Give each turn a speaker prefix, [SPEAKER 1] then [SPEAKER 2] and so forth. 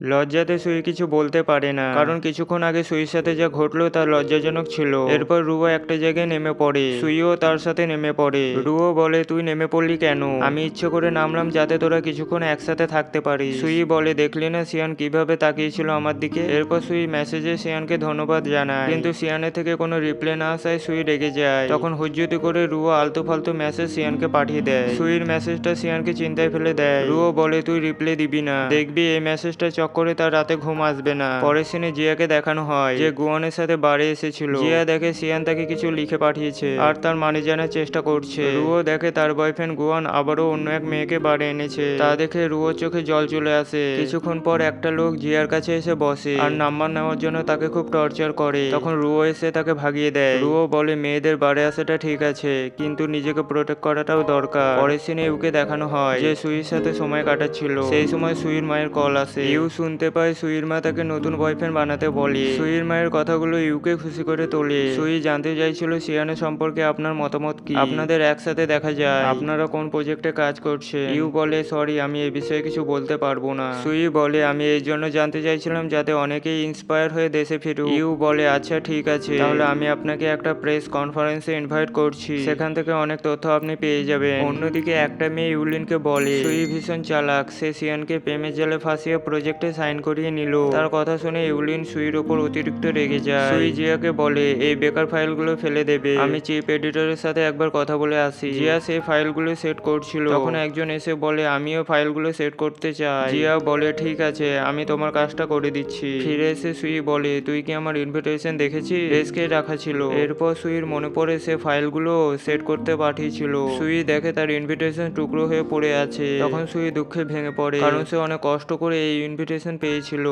[SPEAKER 1] লজ্জাতে সুই কিছু বলতে পারে না, কারণ কিছুক্ষণ আগে সুইর সাথে যা ঘটলো তা লজ্জাজনক ছিল। এরপর রুয়ো একটা জায়গায় নেমে পড়ে, সুইও তার সাথে নেমে পড়ে। রুয়ো বলে, তুই নেমে পড়লি কেন? আমি ইচ্ছে করে নামলাম যাতে তোরা কিছুক্ষণ একসাথে থাকতে পারিস। সুই বলে, দেখলি না সিয়ান কিভাবে তাকিয়েছিল আমার দিকে। এরপর সুই মেসেজে সিয়ানকে ধন্যবাদ জানায়, কিন্তু সিয়ানের থেকে কোনো রিপ্লাই না আসায় সুই রেগে যায়। তখন হুজ্জুতি করে রুয়ো আলতু ফালতু মেসেজ সিয়ানকে পাঠিয়ে দেয়। সুইর মেসেজটা সিয়ানকে চিন্তায় ফেলে দেয়। রুয়ো বলে, তুই রিপ্লাই দিবি না, দেখবি এই মেসেজটা করে তার রাতে ঘুম আসবে না। পরের সিনে জিয়াকে দেখানো হয় যে গুয়ানের সাথে বাড়ি এসেছিল। জিয়া দেখে সিয়ান তাকে কিছু লিখে পাঠিয়েছে আর তার মানে জানার চেষ্টা করছে। রুয়ো দেখে তার বয়ফ্রেন্ড গুয়ান আবারও অন্য এক মেয়েকে বাড়ি এনেছে। তা দেখে রুয়োর চোখে জল চলে আসে। কিছুক্ষণ পর একটা লোক জিয়ার কাছে এসে বসে আর নাম্বার নেওয়ার জন্য তাকে খুব টর্চার করে। তখন রুয়ো এসে তাকে ভাগিয়ে দেয়। রুয়ো বলে, মেয়েদের বাড়ি আসাটা ঠিক আছে, কিন্তু নিজেকে প্রোটেক্ট করাটাও দরকার। পরের সিনে ইউকে দেখানো হয় যে সুইর সাথে সময় কাটাচ্ছিল। সেই সময় সুইর মায়ের কল আসে। ইউ শুনতে পায় সুইর মা তাকে নতুন বয়ফ্রেন্ড বানাতে বলে। সুইর মায়ের কথাগুলো ইউকে খুশি করে তোলে। সুই জানতে চাইছিল সিয়ানের সম্পর্কে আপনার মতামত কি, আপনাদের একসাথে দেখা যায়, আপনারা কোন প্রজেক্টে কাজ করছে। ইউ বলে, সরি আমি এই বিষয়ে কিছু বলতে পারবো না। সুই বলে, আমি এই জন্য জানতে চাইছিলাম যাতে অনেকেই ইন্সপায়ার হয়ে দেশে ফিরুক। ইউ বলে, আচ্ছা ঠিক আছে, তাহলে আমি আপনাকে একটা প্রেস কনফারেন্সে ইনভাইট করছি, সেখান থেকে অনেক তথ্য আপনি পেয়ে যাবেন। অন্যদিকে একটা মেয়ে ইউলিনকে বলে সুই ভীষণ চালাক, সে সিয়ানকে প্রেমের জালে ফাঁসিয়ে প্রজেক্টে সাইন করিয়ে নিল। তার কথা শুনে ইউলিন সুইর ওপর অতিরিক্ত রেগে যায়। সুই জিয়াকে বলে, এই বেকার ফাইলগুলো ফেলে দেবে, আমি চিফ এডিটরের সাথে একবার কথা বলে আসি। জিয়া সেই ফাইলগুলো সেট করছিল, তখন একজন এসে বলে, আমিও ফাইলগুলো সেট করতে চাই। জিয়া বলে, ঠিক আছে, আমি তোমার কাজটা করে দিচ্ছি। ফিরে এসে সুই বলে, তুই কি আমার ইনভিটেশন দেখেছিস? ডেস্কে রাখা ছিল। এরপর সুইর মনে পড়ে সে ফাইলগুলো সেট করতে পাঠিয়েছিল। সুই দেখে তার ইনভিটেশন টুকরো হয়ে পড়ে আছে। তখন সুই দুঃখে ভেঙে পড়ে, কারণ সে অনেক কষ্ট করে এই ইনভিটেশন পেয়েছিল।